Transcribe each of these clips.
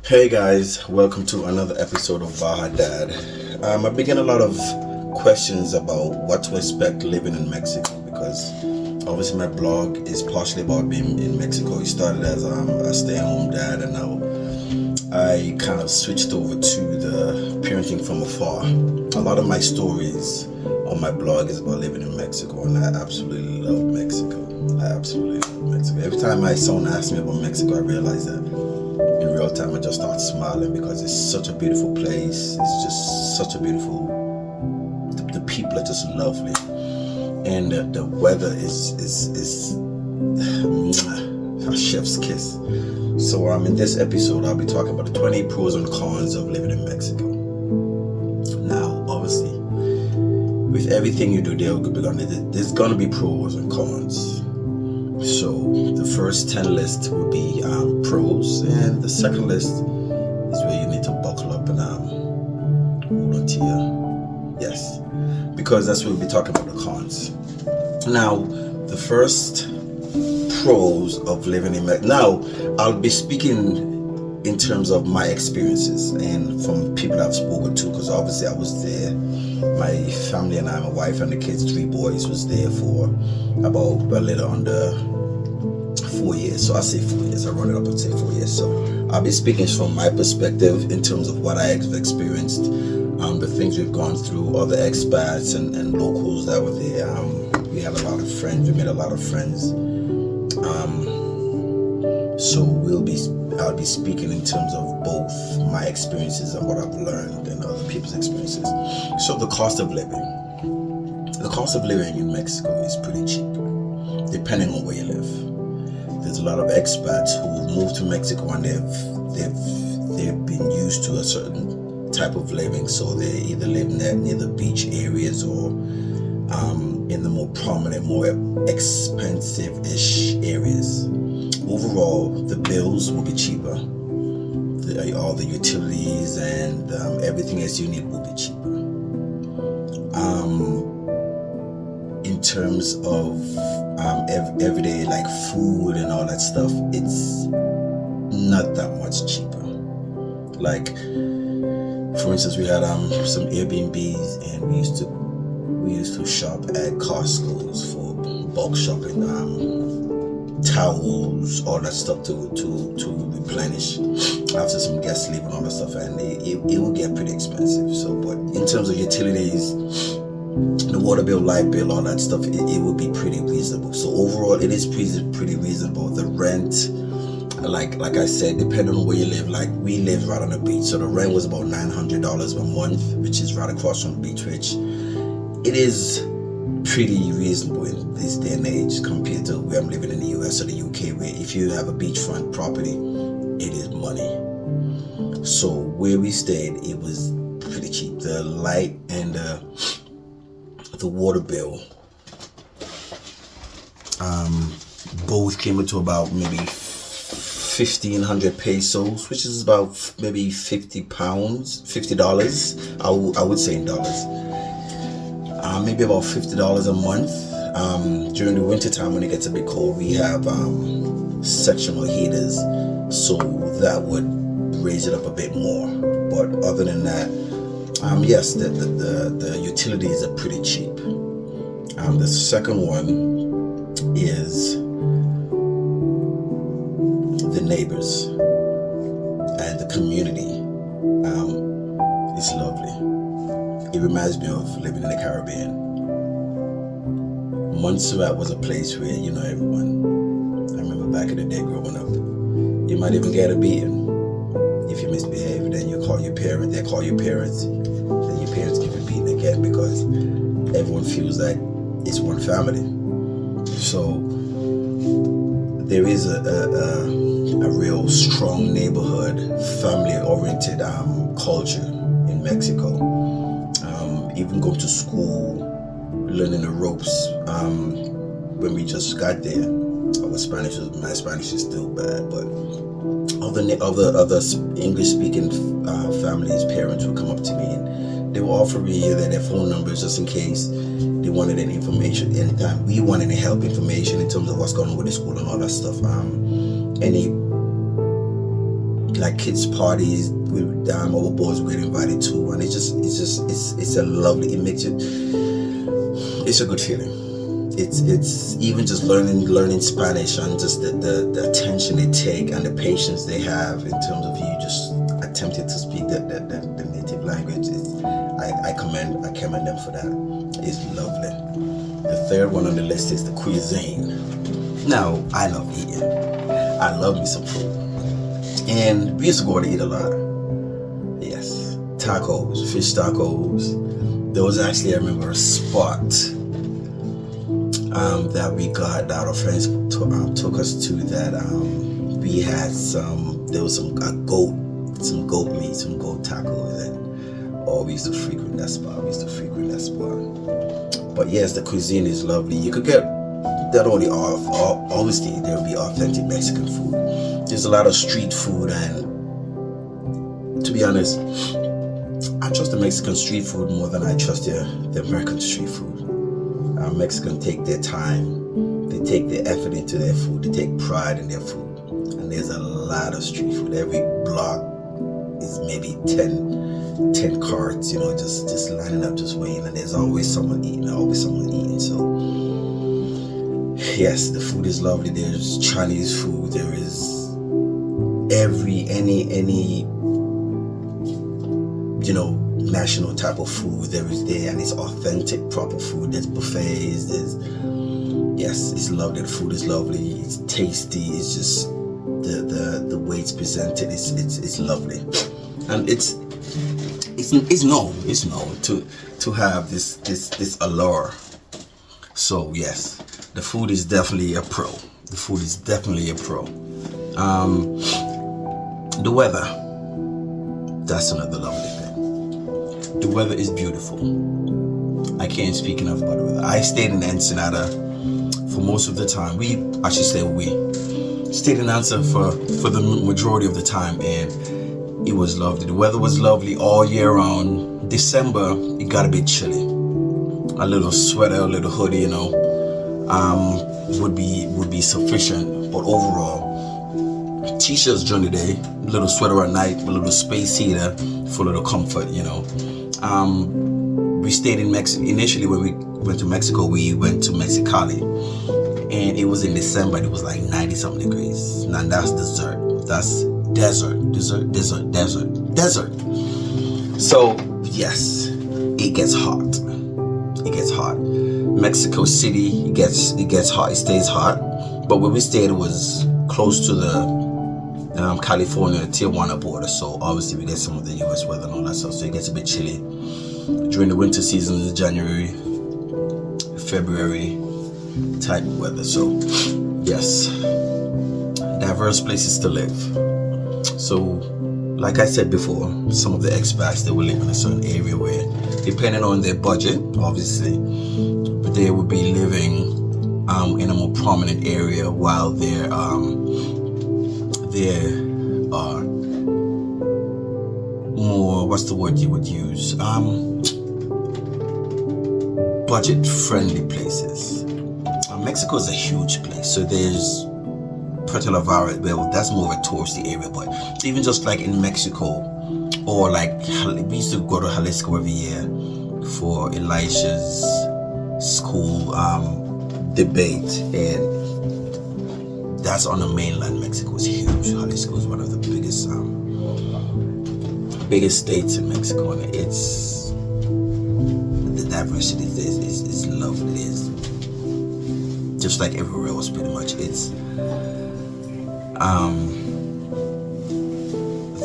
Hey guys, welcome to another episode of Baja Dad. I've been getting a lot of questions about what to expect living in Mexico because obviously my blog is partially about being in Mexico. It started as a stay-at-home dad, and now I kind of switched over to the parenting from afar. A lot of my stories on my blog is about living in Mexico, and I absolutely love Mexico. Every time someone asks me about Mexico, I realize that in real time I just start smiling because it's such a beautiful place. It's just such a beautiful. The people are just lovely, and the weather is a chef's kiss. So in this episode I'll be talking about the 20 pros and cons of living in Mexico. Now, obviously, with everything you do, there's gonna be pros and cons. So the first 10 list will be pros, and the second list is where you need to buckle up and hold on to your yes, because that's where we'll be talking about the cons. Now, the first pros of living in Mexico. Now, I'll be speaking in terms of my experiences and from people I've spoken to, because obviously I was there. My family and I, my wife and the kids, 3 boys, was there for about a little under 4 years. So I say 4 years. I run it up and say 4 years. So I'll be speaking from my perspective in terms of what I have experienced, the things we've gone through, other expats and locals that were there. We had a lot of friends. We made a lot of friends. So I'll be speaking in terms of both my experiences and what I've learned and other people's experiences. So the cost of living. The cost of living in Mexico is pretty cheap, depending on where you live. There's a lot of expats who moved to Mexico and they've been used to a certain type of living, so they either live near the beach areas or in the more prominent, more expensive-ish areas. Overall, the bills will be cheaper. All the utilities and everything else you need will be cheaper. In terms of everyday like food and all that stuff, it's not that much cheaper. Like, for instance, we had some Airbnbs, and we used to shop at Costco's for bulk shopping, towels, all that stuff to replenish after some guests leave and all that stuff, and it will get pretty expensive. So, but in terms of utilities, the water bill, light bill, all that stuff, it will be pretty reasonable. So overall, it is pretty reasonable. The rent, like I said, depending on where you live, like we live right on the beach, so the rent was about $900 a month, which is right across from the beach, which it is pretty reasonable in this day and age compared to where I'm living in the US or the UK, where if you have a beachfront property, it is money. So where we stayed, it was pretty cheap. The light and the water bill both came into about maybe 1,500 pesos, which is about maybe $50. I would say in dollars. Maybe about $50 a month. During the winter time, when it gets a bit cold, we have sectional heaters, so that would raise it up a bit more. But other than that, yes, the utilities are pretty cheap. The second one is the neighbors and the community. It's lovely. It reminds me of living in the Caribbean. Montserrat was a place where you know everyone. I remember back in the day growing up, you might even get a beating if you misbehave. Then you call your parents, they call your parents, then your parents give you a beating again, because everyone feels like it's one family. So there is a real strong neighborhood, family-oriented culture in Mexico. Even going to school, learning the ropes. When we just got there, my Spanish is still bad, but other English-speaking families, parents would come up to me and they would offer me their phone numbers just in case they wanted any information. Anytime we want any help, information in terms of what's going on with the school and all that stuff. Any like kids parties with our boys we get invited to, and it's a lovely. It makes it. It's a good feeling. It's even just learning Spanish, and just the attention they take and the patience they have in terms of you just attempting to speak the native language. I commend them for that. It's lovely. The third one on the list is the cuisine. Now, I love eating. I love me some food. And we used to go to eat a lot. Yes. Tacos, fish tacos. There was actually, I remember, a spot that we got, that our friends took us to, that we had there was some goat meat, some goat tacos, and we used to frequent that spot. But yes, the cuisine is lovely. You could get not only obviously there will be authentic Mexican food. There's a lot of street food, and to be honest, I trust the Mexican street food more than I trust the American street food. Mexicans take their time, they take their effort into their food, they take pride in their food, and there's a lot of street food. Every block is maybe 10 carts, just lining up, just waiting, and there's always someone eating. So yes, the food is lovely. There's Chinese food, there is any national type of food there is there, and it's authentic, proper food. There's buffets, it's lovely. The food is lovely, it's tasty, it's just the way it's presented, it's lovely, and it's known to have this allure. So yes, the food is definitely a pro. The weather, that's another lovely thing. The weather is beautiful. I can't speak enough about the weather. I stayed in Ensenada for most of the time. We stayed in Ensenada for the majority of the time, and it was lovely. The weather was lovely all year round. December, it got a bit chilly. A little sweater, a little hoodie, would be sufficient. But overall, t-shirts during the day, a little sweater at night, a little space heater for a little comfort, We stayed in Mexico. Initially, when we went to Mexico, we went to Mexicali, and it was in December. It was like 90 something degrees. Now that's desert. That's desert. So yes, it gets hot. Mexico City, it gets hot. It stays hot. But where we stayed was close to the California Tijuana border, so obviously we get some of the US weather and all that stuff, so it gets a bit chilly during the winter seasons, January, February type weather. So yes, diverse places to live. So like I said before, some of the expats, they will live in a certain area where, depending on their budget, obviously, but they will be living in a more prominent area, while there are more, what's the word you would use, budget friendly places. Mexico is a huge place, so there's Puerto La Vallarta, well, that's more of a touristy area, but even just like in Mexico, or like we used to go to Jalisco every year for Elisha's school debate, and that's on the mainland. Mexico is huge. Jalisco is one of the biggest states in Mexico, and it's the diversity is lovely. It's just like everywhere else, pretty much. It's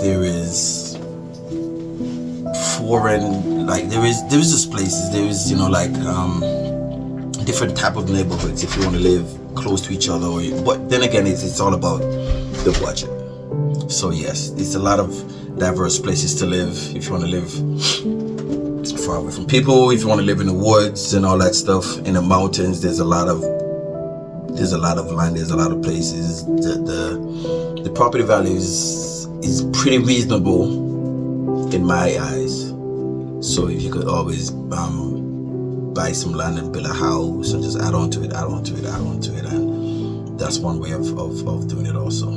there is foreign, like there is just places, there is different type of neighborhoods if you want to live close to each other, but then again it's all about the budget. So yes, it's a lot of diverse places to live if you want to live far away from people, if you want to live in the woods and all that stuff, in the mountains. There's a lot of land, there's a lot of places. The property value is pretty reasonable in my eyes. So if you could always buy some land and build a house and just add on to it, and that's one way of doing it also.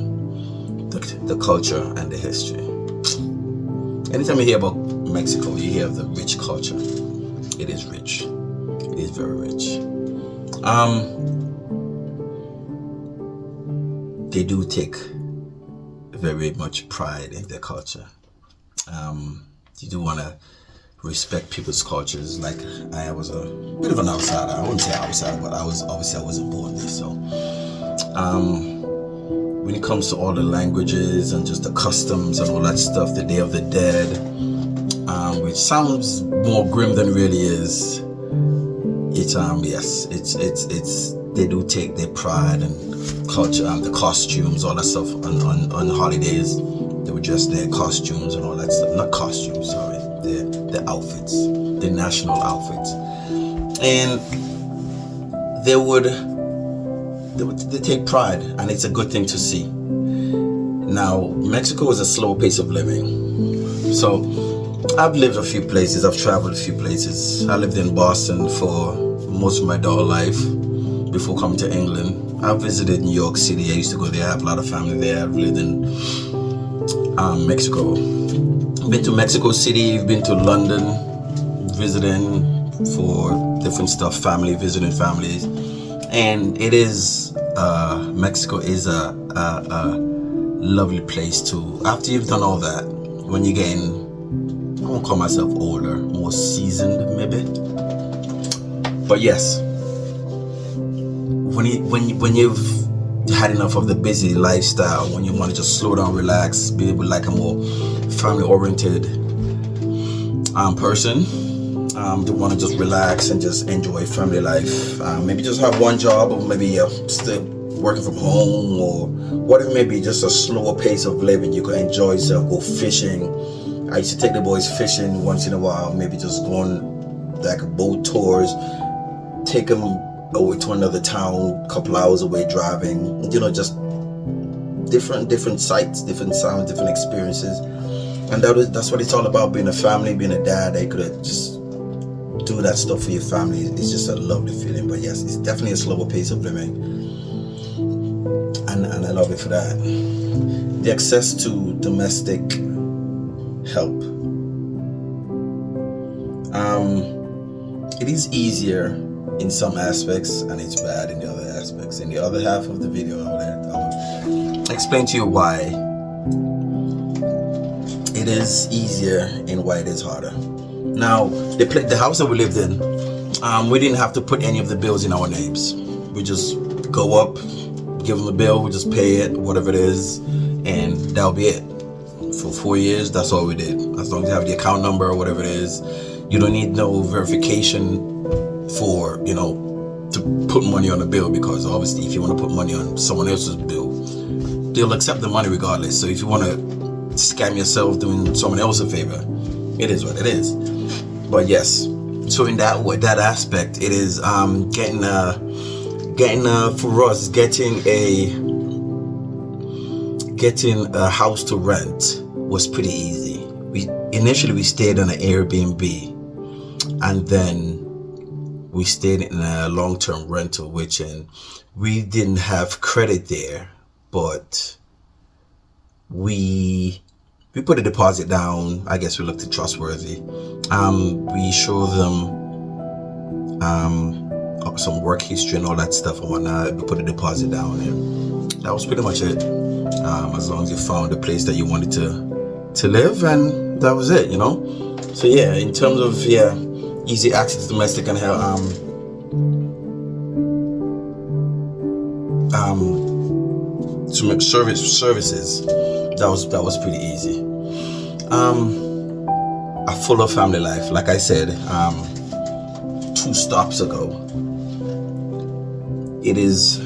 the culture and the history. Anytime you hear about Mexico, you hear of the rich culture. It is rich. It is very rich. They do take very much pride in their culture. You do want to respect people's cultures. Like, I was a bit of an outsider. I wouldn't say outsider, but I wasn't born there. So when it comes to all the languages and just the customs and all that stuff, the Day of the Dead, which sounds more grim than it really is, it's they do take their pride and culture, the costumes, all that stuff on holidays. They would dress their costumes and all that stuff. Not costumes, sorry. Their outfits, their national outfits. And they take pride, and it's a good thing to see. Now, Mexico is a slow pace of living. So I've lived a few places, I've traveled a few places. I lived in Boston for most of my adult life before coming to England. I visited New York City. I used to go there. I have a lot of family there. I've lived in Mexico. Been to Mexico City, been to London, visiting for different stuff, visiting families. And it is, Mexico is a lovely place to, after you've done all that, when you're getting, I won't call myself older, more seasoned maybe. But yes, when you've had enough of the busy lifestyle, when you want to just slow down, relax, be able like a more family-oriented person, to want to just relax and just enjoy family life, maybe just have one job, or maybe still working from home, or whatever it may be, just a slower pace of living. You can enjoy yourself, go fishing. I used to take the boys fishing once in a while, maybe just going like boat tours, take them away to another town, a couple hours away driving, just different sights, different sounds, different experiences. And that's what it's all about, being a family, being a dad. They could just do that stuff for your family. It's just a lovely feeling. But yes, it's definitely a slower pace of living, and I love it for that. The access to domestic help, it is easier in some aspects and it's bad in the other aspects. In the other half of the video, I'll explain to you why it is easier and why it is harder. Now, the house that we lived in, we didn't have to put any of the bills in our names. We just go up, give them the bill, we just pay it, whatever it is, and that'll be it. For 4 years, that's all we did. As long as you have the account number or whatever it is, you don't need no verification for, to put money on the bill, because obviously if you want to put money on someone else's bill, they'll accept the money regardless. So if you want to scam yourself doing someone else a favor, it is what it is. But yes, so in that aspect, it is for us getting a house to rent was pretty easy. We stayed on an Airbnb, and then we stayed in a long-term rental, and we didn't have credit there, but we put a deposit down. I guess we looked trustworthy. We showed them some work history and all that stuff and whatnot. We put a deposit down, and that was pretty much it. As long as you found a place that you wanted to live, and that was it, So yeah, in terms of easy access to domestic and services, that was pretty easy. A fuller family life, like I said 2 stops ago. It is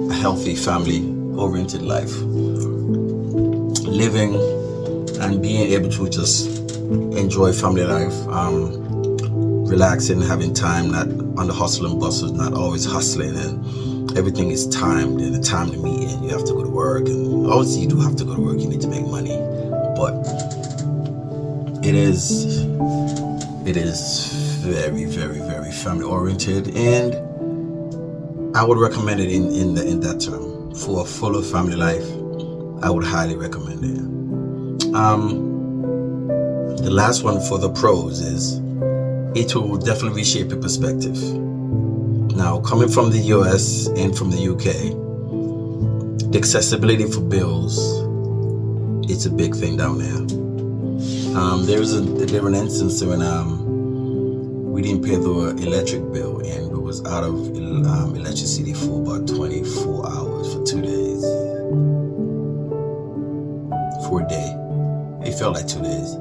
a healthy family-oriented life, living and being able to just enjoy family life, relaxing, having time, not on the hustle and bustle, not always hustling, and everything is timed, and the time to meet, and you have to go to work, and obviously you do have to go to work, you need to make money, but it is very, very, very family oriented, and I would recommend it in that term for a fuller family life. I would highly recommend it. The last one for the pros is it will definitely reshape your perspective. Now, coming from the US and from the UK, the accessibility for bills, it's a big thing down there. There was an instance when we didn't pay the electric bill and we was out of electricity for about 24 hours for 2 days. For a day. It felt like 2 days.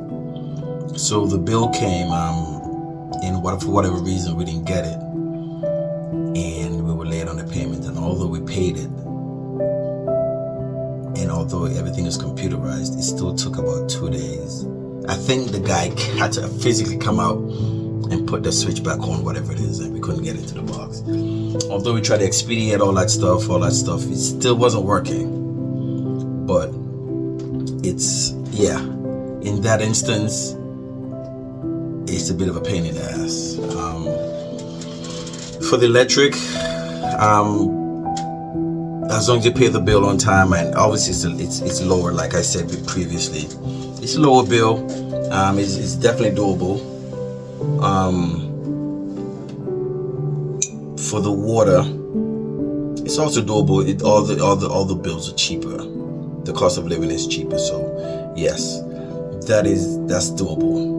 So the bill came, and for whatever reason we didn't get it. And we were late on the payment. And although we paid it, and although everything is computerized, it still took about 2 days. I think the guy had to physically come out and put the switch back on, whatever it is, and we couldn't get into the box. Although we tried to expedite all that stuff, it still wasn't working. But in that instance, it's a bit of a pain in the ass. For the electric, as long as you pay the bill on time, and obviously it's lower, like I said previously, it's a lower bill. It's definitely doable. For the water, it's also doable. All the bills are cheaper. The cost of living is cheaper, so yes, that's doable.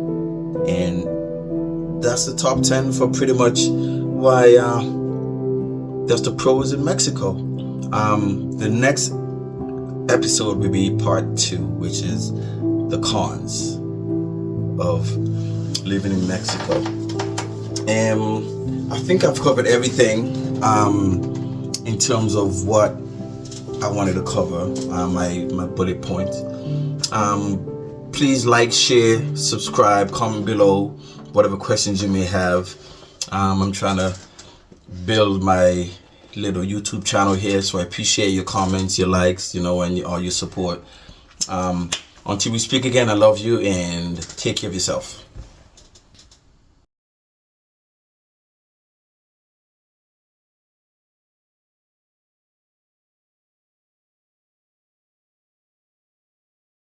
And that's the top 10 for pretty much why that's the pros in Mexico. The next episode will be part 2, which is the cons of living in Mexico. And I think I've covered everything in terms of what I wanted to cover, my bullet points. Please like, share, subscribe, comment below whatever questions you may have. I'm trying to build my little YouTube channel here, so I appreciate your comments, your likes, and all your support. Until we speak again, I love you and take care of yourself.